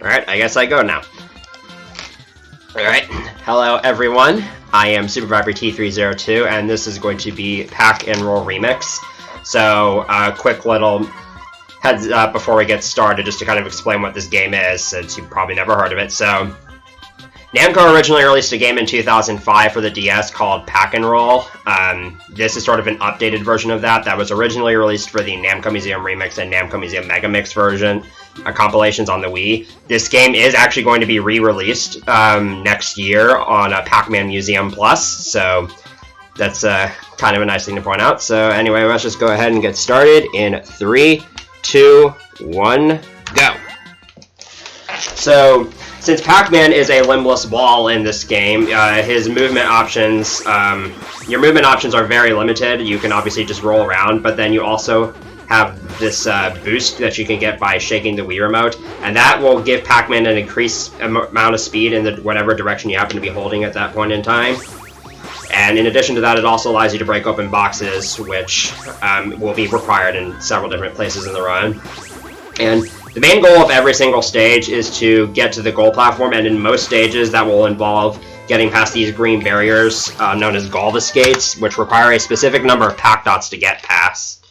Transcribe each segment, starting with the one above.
Alright, I guess I go now. Alright, hello everyone. I am SuperViperT302, and this is going to be Pack and Roll Remix. So, quick little heads up before we get started, just to kind of explain what this game is, since you've probably never heard of it. So, Namco originally released a game in 2005 for the DS called Pack and Roll. This is sort of an updated version of that was originally released for the Namco Museum Remix and Namco Museum Mega Mix version, compilations on the Wii. This game is actually going to be re-released next year on Pac-Man Museum Plus, so that's kind of a nice thing to point out. So anyway, let's just go ahead and get started in 3, 2, 1, go! So, since Pac-Man is a limbless ball in this game, his movement options, your movement options are very limited. You can obviously just roll around, but then you also have this boost that you can get by shaking the Wii remote, and that will give Pac-Man an increased amount of speed in whatever direction you happen to be holding at that point in time. And in addition to that, it also allows you to break open boxes, which will be required in several different places in the run. And the main goal of every single stage is to get to the goal platform, and in most stages that will involve getting past these green barriers known as Galvez gates, which require a specific number of Pac dots to get past.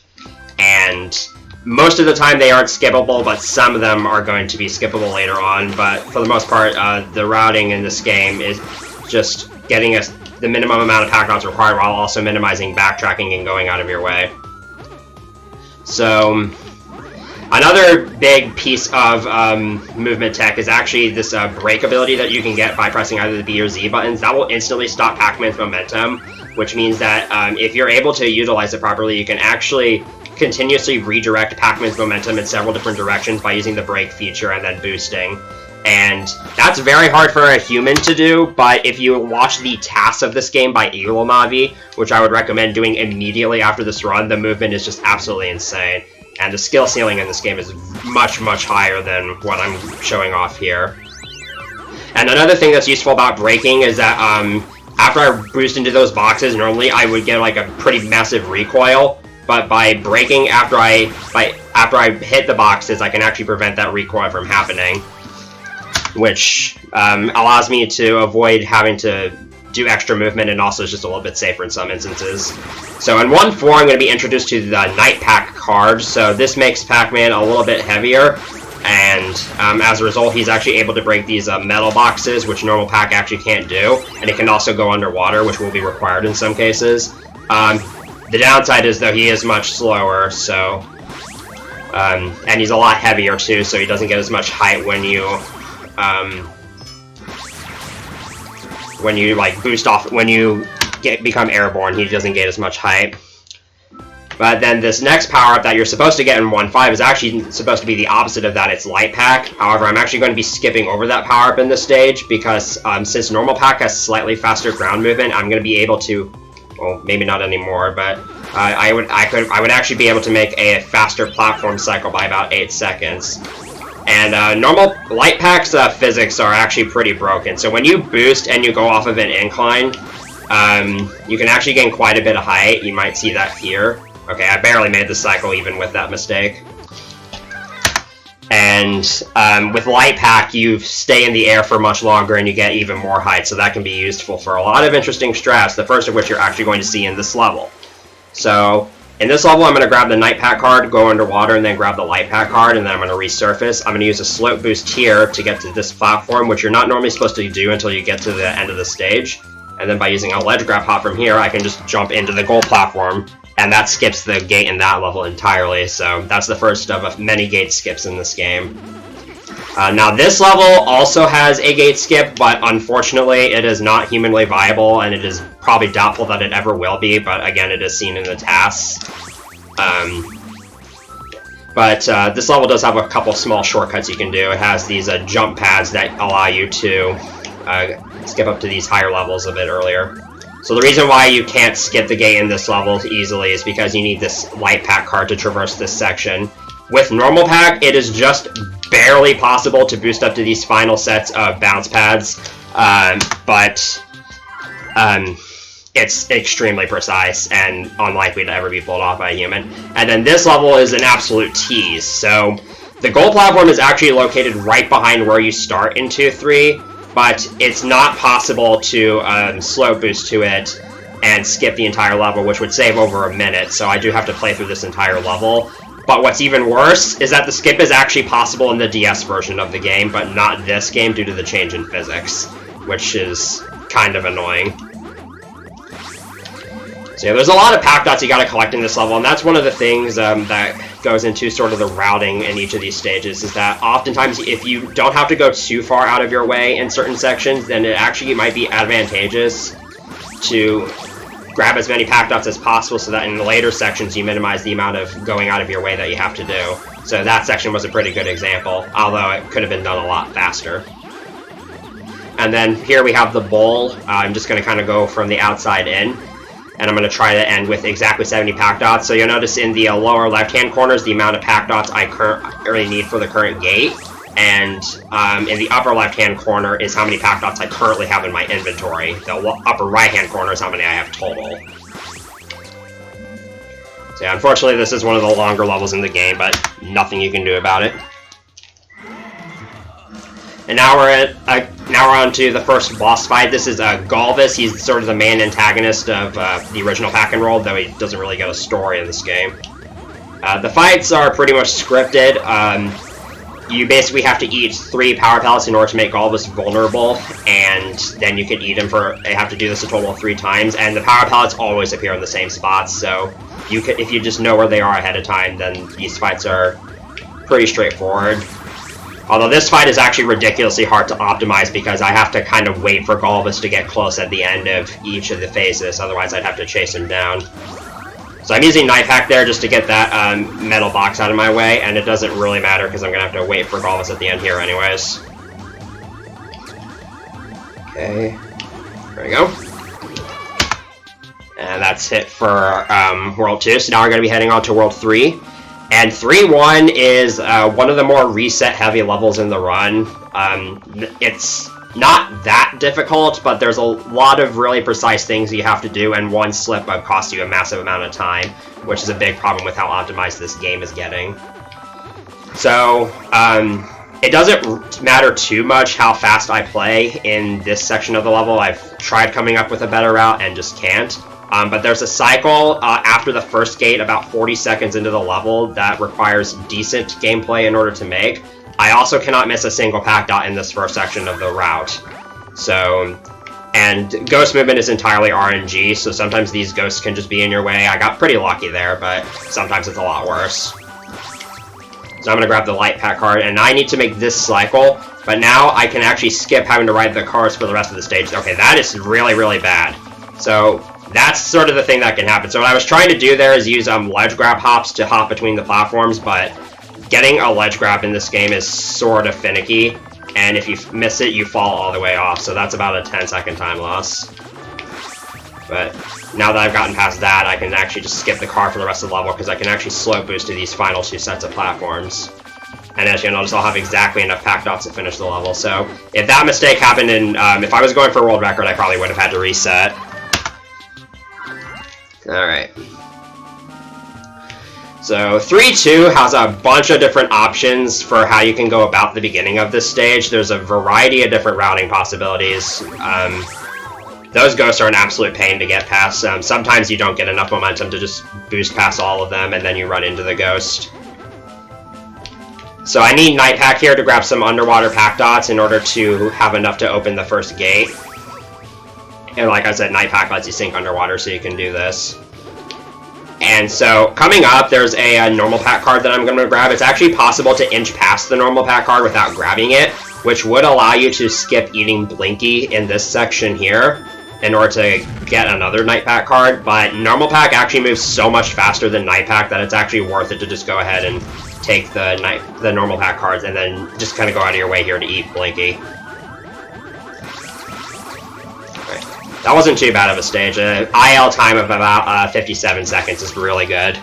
And most of the time they aren't skippable, but some of them are going to be skippable later on. But for the most part, the routing in this game is just getting the minimum amount of Pac dots required while also minimizing backtracking and going out of your way. So, another big piece of movement tech is actually this break ability that you can get by pressing either the B or Z buttons. That will instantly stop Pac-Man's momentum, which means that if you're able to utilize it properly, you can actually continuously redirect Pac-Man's momentum in several different directions by using the break feature and then boosting. And that's very hard for a human to do, but if you watch the tasks of this game by Mavi, which I would recommend doing immediately after this run, the movement is just absolutely insane. And the skill ceiling in this game is much, much higher than what I'm showing off here. And another thing that's useful about braking is that after I boost into those boxes, normally I would get like a pretty massive recoil, but by braking after I hit the boxes, I can actually prevent that recoil from happening, which allows me to avoid having to do extra movement, and also is just a little bit safer in some instances. So in 1-4, I'm going to be introduced to the Night Pack card, so this makes Pac-Man a little bit heavier, and as a result, he's actually able to break these metal boxes, which normal Pac actually can't do, and it can also go underwater, which will be required in some cases. The downside is, though, he is much slower, so and he's a lot heavier too, so he doesn't get as much height when you like boost off, when you become airborne, he doesn't get as much height. But then this next power-up that you're supposed to get in 1-5 is actually supposed to be the opposite of that. It's Light Pack. However, I'm actually going to be skipping over that power-up in this stage, because since normal Pack has slightly faster ground movement, I'm going to be able to, well, maybe not anymore, but I would actually be able to make a faster platform cycle by about 8 seconds. And normal Light Pack's physics are actually pretty broken, so when you boost and you go off of an incline, you can actually gain quite a bit of height. You might see that here. Okay, I barely made the cycle even with that mistake. And with Light Pack, you stay in the air for much longer and you get even more height, so that can be useful for a lot of interesting strats, the first of which you're actually going to see in this level. So, in this level, I'm going to grab the Night Pack card, go underwater, and then grab the Light Pack card, and then I'm going to resurface. I'm going to use a slope boost here to get to this platform, which you're not normally supposed to do until you get to the end of the stage. And then by using a ledge grab hop from here, I can just jump into the goal platform, and that skips the gate in that level entirely. So that's the first of many gate skips in this game. Now this level also has a gate skip, but unfortunately it is not humanly viable, and it is probably doubtful that it ever will be, but again, it is seen in the tasks. This level does have a couple small shortcuts you can do. It has these jump pads that allow you to skip up to these higher levels a bit earlier. So the reason why you can't skip the gate in this level easily is because you need this Light Pack card to traverse this section. With normal Pack, it is just barely possible to boost up to these final sets of bounce pads, but it's extremely precise and unlikely to ever be pulled off by a human. And then this level is an absolute tease. So The gold platform is actually located right behind where you start in 2-3, but it's not possible to slow boost to it and skip the entire level, which would save over a minute, so I do have to play through this entire level. But what's even worse is that the skip is actually possible in the DS version of the game, but not this game due to the change in physics, which is kind of annoying. So yeah, there's a lot of pack dots you gotta collect in this level, and that's one of the things that goes into sort of the routing in each of these stages, is that oftentimes if you don't have to go too far out of your way in certain sections, then it actually might be advantageous to grab as many pack dots as possible so that in the later sections you minimize the amount of going out of your way that you have to do. So that section was a pretty good example, although it could have been done a lot faster. And then here we have the bowl. I'm just going to kind of go from the outside in, and I'm going to try to end with exactly 70 pack dots. So you'll notice in the lower left-hand corner is the amount of pack dots I currently need for the current gate, and in the upper left-hand corner is how many pack dots I currently have in my inventory. The upper right-hand corner is how many I have total. So yeah, unfortunately this is one of the longer levels in the game, but nothing you can do about it. And now we're on to the first boss fight. This is Galvez. He's sort of the main antagonist of the original Pack and Roll, though he doesn't really get a story in this game. The fights are pretty much scripted. You basically have to eat 3 power pellets in order to make Galvez vulnerable, and then you can eat him they have to do this a total of 3 times, and the power pellets always appear in the same spots, so if you just know where they are ahead of time, then these fights are pretty straightforward. Although this fight is actually ridiculously hard to optimize because I have to kind of wait for Galvez to get close at the end of each of the phases, otherwise I'd have to chase him down. So I'm using Night Pack there just to get that metal box out of my way, and it doesn't really matter because I'm going to have to wait for Galvez at the end here anyways. Okay, there we go. And that's it for World 2, so now we're going to be heading on to World 3. And 3-1 is one of the more reset-heavy levels in the run. It's not that difficult, but there's a lot of really precise things you have to do, and one slip up costs you a massive amount of time, which is a big problem with how optimized this game is getting. So, it doesn't matter too much how fast I play in this section of the level. I've tried coming up with a better route and just can't. But there's a cycle after the first gate, about 40 seconds into the level, that requires decent gameplay in order to make. I also cannot miss a single pack dot in this first section of the route. So, and ghost movement is entirely RNG, so sometimes these ghosts can just be in your way. I got pretty lucky there, but sometimes it's a lot worse. So I'm going to grab the light pack card, and I need to make this cycle, but now I can actually skip having to ride the cars for the rest of the stage. Okay, that is really, really bad. So that's sort of the thing that can happen. So what I was trying to do there is use ledge grab hops to hop between the platforms, but getting a ledge grab in this game is sort of finicky, and if you miss it, you fall all the way off, so that's about a 10-second time loss. But now that I've gotten past that, I can actually just skip the car for the rest of the level, because I can actually slow boost to these final 2 sets of platforms. And as you'll notice, I'll have exactly enough pack dots to finish the level. So if that mistake happened, if I was going for a world record, I probably would have had to reset. Alright. So 3-2 has a bunch of different options for how you can go about the beginning of this stage. There's a variety of different routing possibilities. Those ghosts are an absolute pain to get past. Sometimes you don't get enough momentum to just boost past all of them, and then you run into the ghost. So I need Night Pack here to grab some underwater pack dots in order to have enough to open the first gate. And like I said, Night Pack lets you sink underwater, so you can do this. And so, coming up, there's a normal pack card that I'm going to grab. It's actually possible to inch past the normal pack card without grabbing it, which would allow you to skip eating Blinky in this section here in order to get another Night Pack card. But normal pack actually moves so much faster than Night Pack that it's actually worth it to just go ahead and take the normal pack cards and then just kind of go out of your way here to eat Blinky. That wasn't too bad of a stage. IL time of about 57 seconds is really good.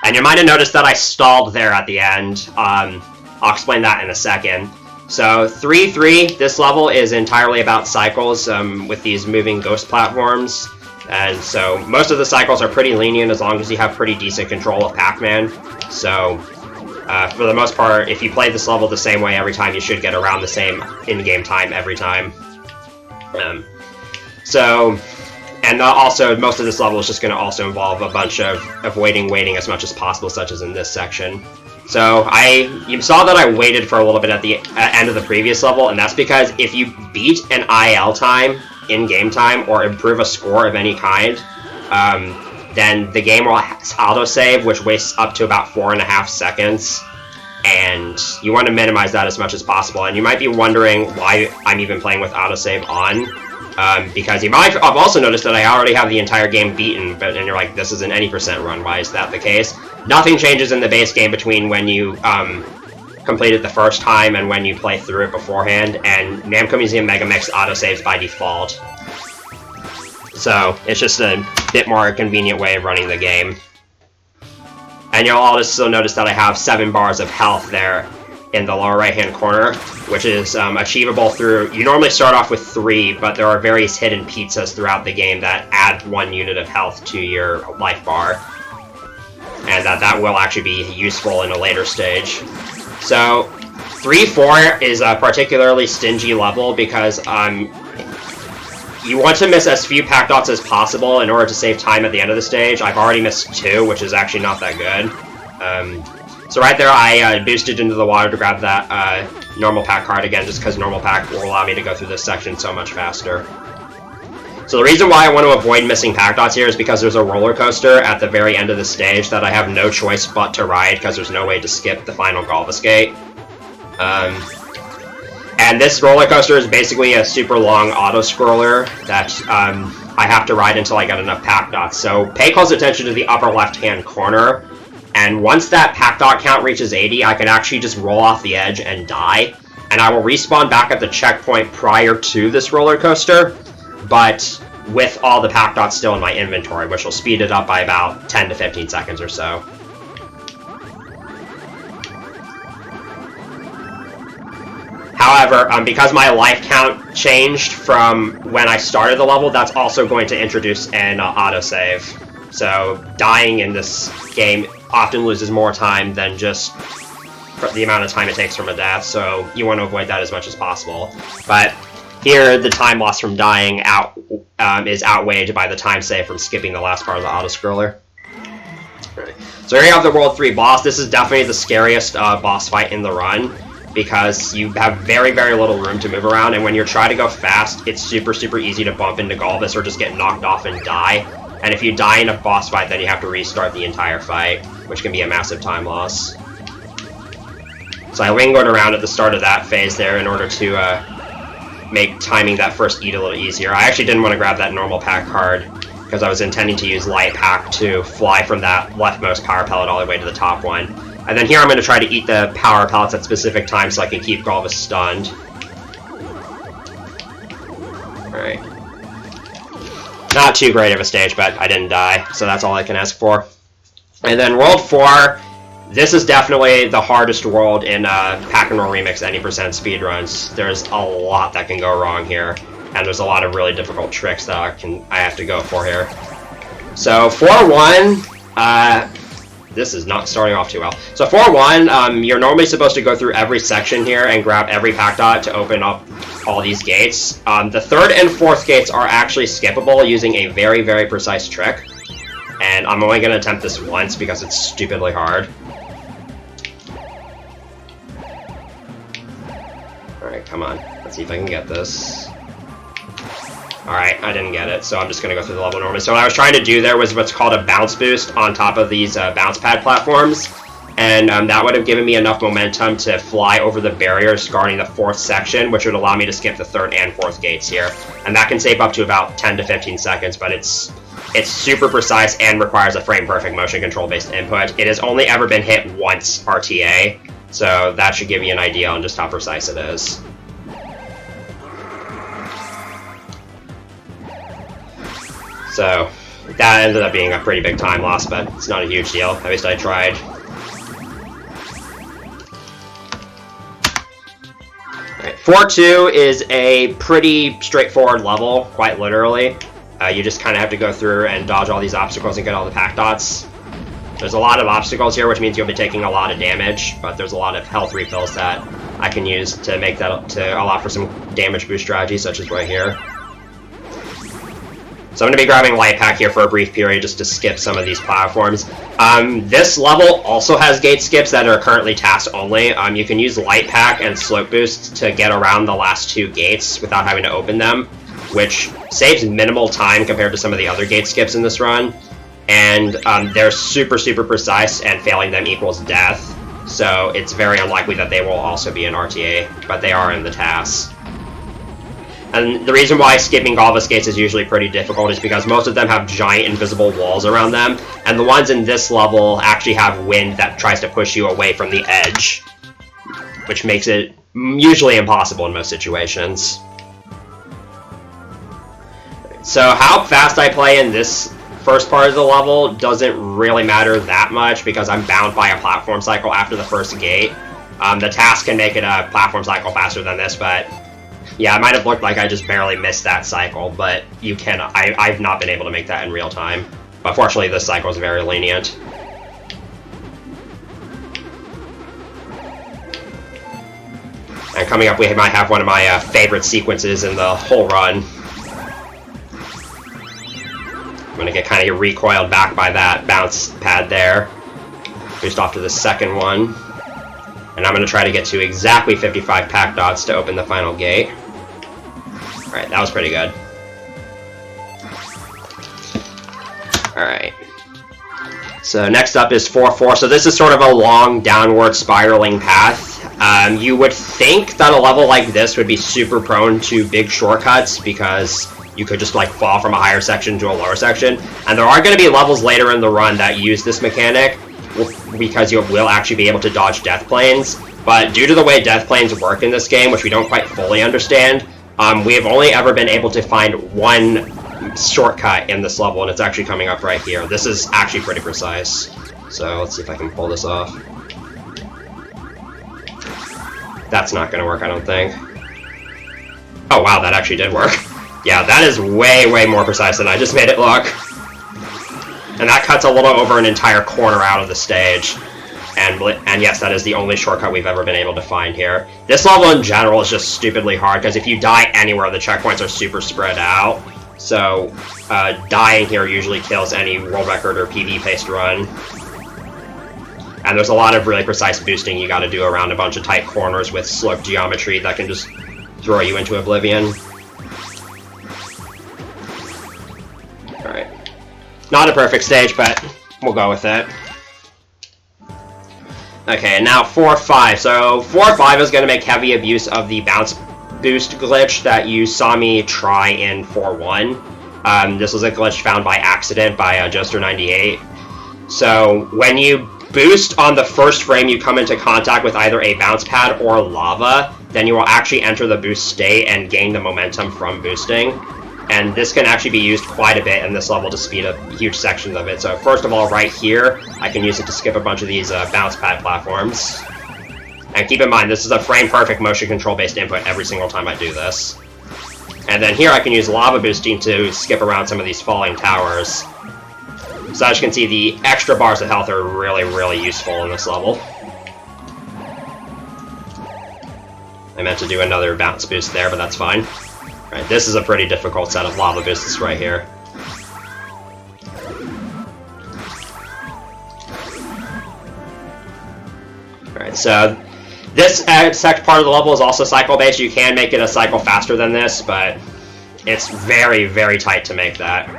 And you might have noticed that I stalled there at the end. I'll explain that in a second. So 3-3, this level is entirely about cycles with these moving ghost platforms. And so most of the cycles are pretty lenient as long as you have pretty decent control of Pac-Man. So For the most part, if you play this level the same way every time, you should get around the same in-game time every time. And also, most of this level is just going to also involve a bunch of waiting as much as possible, such as in this section. So you saw that I waited for a little bit at the end of the previous level, and that's because if you beat an IL time, in-game time, or improve a score of any kind, then the game will autosave, which wastes up to about 4.5 seconds, and you want to minimize that as much as possible. And you might be wondering why I'm even playing with autosave on, because you might have also noticed that I already have the entire game beaten, and you're like, this is an any percent run, why is that the case? Nothing changes in the base game between when you complete it the first time and when you play through it beforehand, and Namco Museum Megamix autosaves by default. So, it's just a bit more convenient way of running the game. And you'll also notice that I have 7 bars of health there in the lower right-hand corner, which is achievable through... You normally start off with 3, but there are various hidden pizzas throughout the game that add 1 unit of health to your life bar. And that will actually be useful in a later stage. So, 3-4 is a particularly stingy level because you want to miss as few pack dots as possible in order to save time at the end of the stage. I've already missed 2, which is actually not that good. So right there, I boosted into the water to grab that normal pack card again, just because normal pack will allow me to go through this section so much faster. So the reason why I want to avoid missing pack dots here is because there's a roller coaster at the very end of the stage that I have no choice but to ride, because there's no way to skip the final Galvez gate. And this roller coaster is basically a super long auto-scroller that I have to ride until I get enough pack dots. So pay close attention to the upper left-hand corner, and once that pack dot count reaches 80, I can actually just roll off the edge and die, and I will respawn back at the checkpoint prior to this roller coaster, but with all the pack dots still in my inventory, which will speed it up by about 10 to 15 seconds or so. However, because my life count changed from when I started the level, that's also going to introduce an autosave. So dying in this game often loses more time than just the amount of time it takes from a death, so you want to avoid that as much as possible. But here, the time loss from dying is outweighed by the time saved from skipping the last part of the auto-scroller. Right. So here you have the World 3 boss. This is definitely the scariest boss fight in the run, because you have very, very little room to move around, and when you're trying to go fast, it's super, super easy to bump into Galvez or just get knocked off and die. And if you die in a boss fight, then you have to restart the entire fight, which can be a massive time loss. So I lingered around at the start of that phase there in order to make timing that first eat a little easier. I actually didn't want to grab that normal pack card, because I was intending to use light pack to fly from that leftmost power pellet all the way to the top one. And then here I'm going to try to eat the power pellets at specific times so I can keep Galvez stunned. Alright. Not too great of a stage, but I didn't die, so that's all I can ask for. And then World 4, this is definitely the hardest world in Pack-and-Roll Remix any percent speedruns. There's a lot that can go wrong here, and there's a lot of really difficult tricks that I have to go for here. So 4-1, this is not starting off too well. So 4-1, you're normally supposed to go through every section here and grab every pack dot to open up all these gates. The third and fourth gates are actually skippable using a very, very precise trick. And I'm only going to attempt this once because it's stupidly hard. Alright, come on. Let's see if I can get this. Alright, I didn't get it, so I'm just going to go through the level normally. So what I was trying to do there was what's called a bounce boost on top of these bounce pad platforms. And that would have given me enough momentum to fly over the barriers guarding the fourth section, which would allow me to skip the third and fourth gates here. And that can save up to about 10 to 15 seconds, but it's super precise and requires a frame-perfect motion control-based input. It has only ever been hit once RTA, so that should give you an idea on just how precise it is. So that ended up being a pretty big time loss, but it's not a huge deal. At least I tried. Right, 4-2 is a pretty straightforward level, quite literally. You just kind of have to go through and dodge all these obstacles and get all the pack dots. There's a lot of obstacles here, which means you'll be taking a lot of damage, but there's a lot of health refills that I can use to make that to allow for some damage boost strategies, such as right here. So I'm going to be grabbing Light Pack here for a brief period just to skip some of these platforms. This level also has gate skips that are currently task only. You can use Light Pack and Slope Boost to get around the last 2 gates without having to open them, which saves minimal time compared to some of the other gate skips in this run. And they're super, super precise, and failing them equals death. So it's very unlikely that they will also be in RTA, but they are in the tasks. And the reason why skipping Galvez gates is usually pretty difficult is because most of them have giant invisible walls around them, and the ones in this level actually have wind that tries to push you away from the edge, which makes it usually impossible in most situations. So how fast I play in this first part of the level doesn't really matter that much because I'm bound by a platform cycle after the first gate. The task can make it a platform cycle faster than this, but yeah, it might have looked like I just barely missed that cycle, but you can. I've not been able to make that in real time. But fortunately, this cycle is very lenient. And coming up, we might have one of my favorite sequences in the whole run. I'm going to get kind of recoiled back by that bounce pad there. Boost off to the second one. And I'm going to try to get to exactly 55 pack dots to open the final gate. Alright, that was pretty good. Alright. So next up is 4-4. So this is sort of a long downward spiraling path. You would think that a level like this would be super prone to big shortcuts because you could just like fall from a higher section to a lower section. And there are going to be levels later in the run that use this mechanic because you will actually be able to dodge death planes. But due to the way death planes work in this game, which we don't quite fully understand, we have only ever been able to find one shortcut in this level, and it's actually coming up right here. This is actually pretty precise. So let's see if I can pull this off. That's not going to work, I don't think. Oh wow, that actually did work. Yeah, that is way, way more precise than I just made it look. And that cuts a little over an entire corner out of the stage. And yes, that is the only shortcut we've ever been able to find here. This level in general is just stupidly hard, because if you die anywhere, the checkpoints are super spread out. So, dying here usually kills any world record or PB-paced run. And there's a lot of really precise boosting you gotta do around a bunch of tight corners with slope geometry that can just throw you into oblivion. Alright. Not a perfect stage, but we'll go with it. Okay, and now 4-5. So 4-5 is going to make heavy abuse of the bounce boost glitch that you saw me try in 4-1. This was a glitch found by accident by Joester98. So when you boost on the first frame, you come into contact with either a bounce pad or lava, then you will actually enter the boost state and gain the momentum from boosting. And this can actually be used quite a bit in this level to speed up huge sections of it. So first of all, right here, I can use it to skip a bunch of these bounce pad platforms. And keep in mind, this is a frame-perfect motion control-based input every single time I do this. And then here I can use lava boosting to skip around some of these falling towers. So as you can see, the extra bars of health are really, really useful in this level. I meant to do another bounce boost there, but that's fine. Right, this is a pretty difficult set of lava boosts right here. Alright, so this second part of the level is also cycle-based. You can make it a cycle faster than this, but it's very, very tight to make that.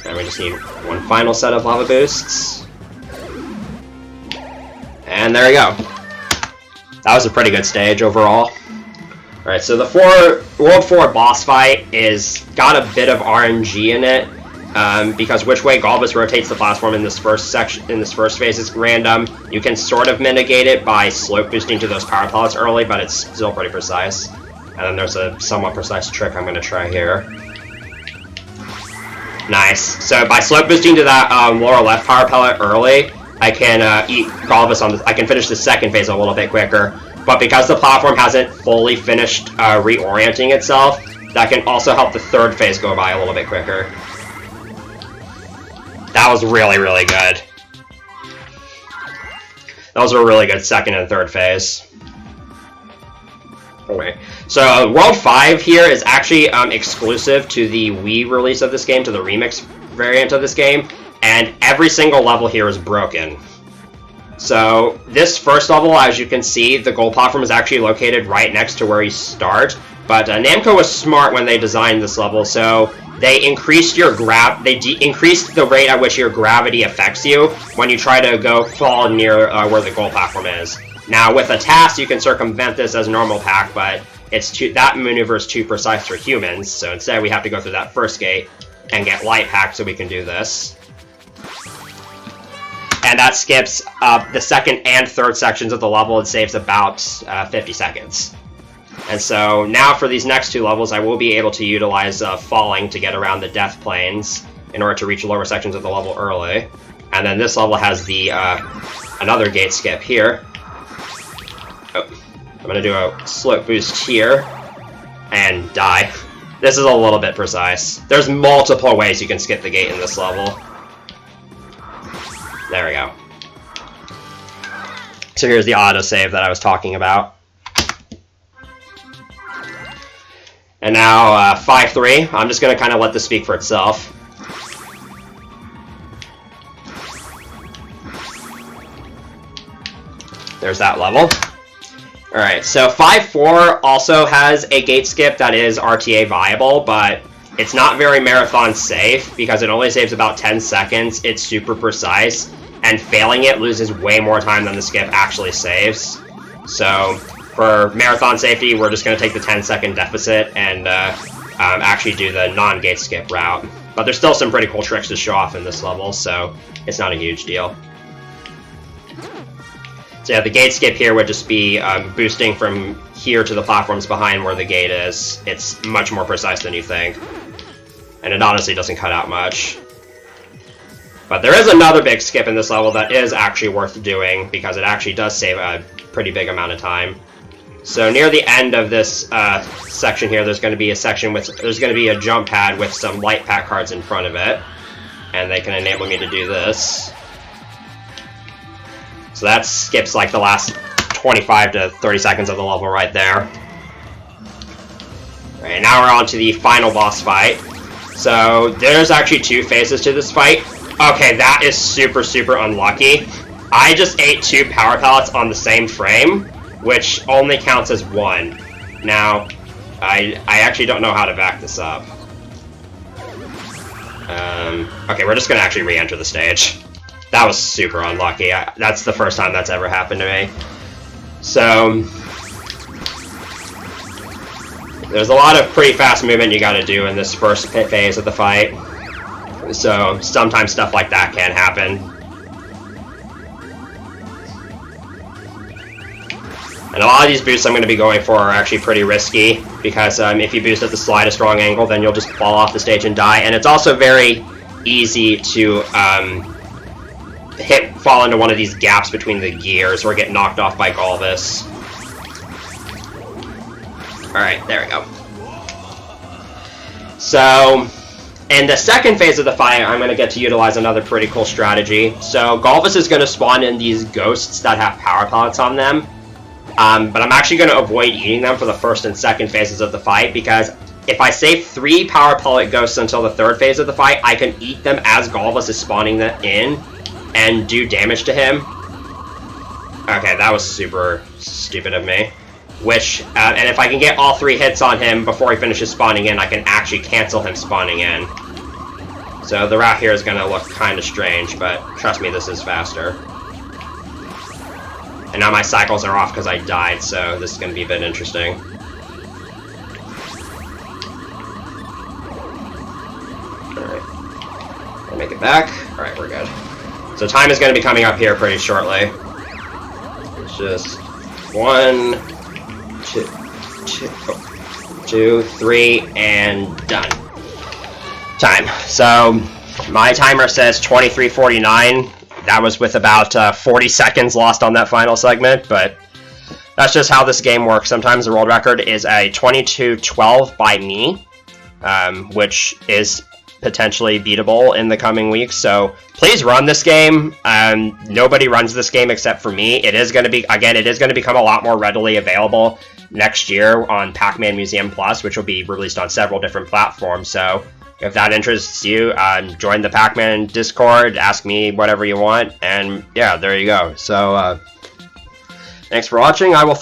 And we just need one final set of lava boosts. And there we go. That was a pretty good stage overall. Alright, so the World 4 boss fight is got a bit of RNG in it, because which way Galvez rotates the platform in this first section, in this first phase is random. You can sort of mitigate it by slope boosting to those power pellets early, but it's still pretty precise. And then there's a somewhat precise trick I'm going to try here. Nice. So by slope boosting to that lower left power pellet early, I can eat Galvez on I can finish the second phase a little bit quicker. But because the platform hasn't fully finished reorienting itself, that can also help the third phase go by a little bit quicker. That was really, really good. Those were really good second and third phase. Okay, so World 5 here is actually exclusive to the Wii release of this game, to the remix variant of this game, and every single level here is broken. So this first level, as you can see, the gold platform is actually located right next to where you start, but Namco was smart when they designed this level, so they increased your increased the rate at which your gravity affects you when you try to fall near where the gold platform is. Now, with a task, you can circumvent this as normal pack, but that maneuver is too precise for humans, so instead we have to go through that first gate and get light pack so we can do this. And that skips the second and third sections of the level. It saves about 50 seconds. And so now for these next two levels, I will be able to utilize falling to get around the death planes in order to reach lower sections of the level early. And then this level has the another gate skip here. Oh, I'm going to do a slope boost here and die. This is a little bit precise. There's multiple ways you can skip the gate in this level. There we go. So here's the autosave that I was talking about. And now 5-3. I'm just going to kind of let this speak for itself. There's that level. Alright, so 5-4 also has a gate skip that is RTA viable, but it's not very marathon safe because it only saves about 10 seconds. It's super precise, and failing it loses way more time than the skip actually saves. So for marathon safety, we're just going to take the 10-second deficit and actually do the non-gate skip route. But there's still some pretty cool tricks to show off in this level, so it's not a huge deal. So yeah, the gate skip here would just be boosting from here to the platforms behind where the gate is. It's much more precise than you think. And it honestly doesn't cut out much. But there is another big skip in this level that is actually worth doing because it actually does save a pretty big amount of time. So near the end of this section here, there's going to be a section with a jump pad with some light pack cards in front of it, and they can enable me to do this. So that skips like the last 25 to 30 seconds of the level right there. Alright, now we're on to the final boss fight. So there's actually two phases to this fight. Okay, that is super, super unlucky. I just ate 2 power pellets on the same frame, which only counts as 1. Now, I actually don't know how to back this up. Okay, we're just going to actually re-enter the stage. That was super unlucky. That's the first time that's ever happened to me. So there's a lot of pretty fast movement you gotta do in this first phase of the fight. So sometimes stuff like that can happen. And a lot of these boosts I'm going to be going for are actually pretty risky, because if you boost at the slightest wrong angle, then you'll just fall off the stage and die. And it's also very easy to fall into one of these gaps between the gears or get knocked off by Galvez. Alright, there we go. So, in the second phase of the fight, I'm going to get to utilize another pretty cool strategy. So, Galvez is going to spawn in these ghosts that have power pellets on them. But I'm actually going to avoid eating them for the first and second phases of the fight, because if I save 3 power pellet ghosts until the third phase of the fight, I can eat them as Galvez is spawning them in and do damage to him. Okay, that was super stupid of me. And if I can get all 3 hits on him before he finishes spawning in, I can actually cancel him spawning in. So the route here is going to look kind of strange, but trust me, this is faster. And now my cycles are off because I died, so this is going to be a bit interesting. Alright. I'll make it back. Alright, we're good. So time is going to be coming up here pretty shortly. It's just 1, 2, 3, and done. Time. So my timer says 23:49. That was with about 40 seconds lost on that final segment, but that's just how this game works. Sometimes the world record is a 22:12 by me, which is potentially beatable in the coming weeks. So please run this game. Nobody runs this game except for me. It is going to be, again, it is going to become a lot more readily available next year on Pac-Man Museum Plus, which will be released on several different platforms. So if that interests you, join the Pac-Man Discord, ask me whatever you want, and yeah, there you go. So thanks for watching. I will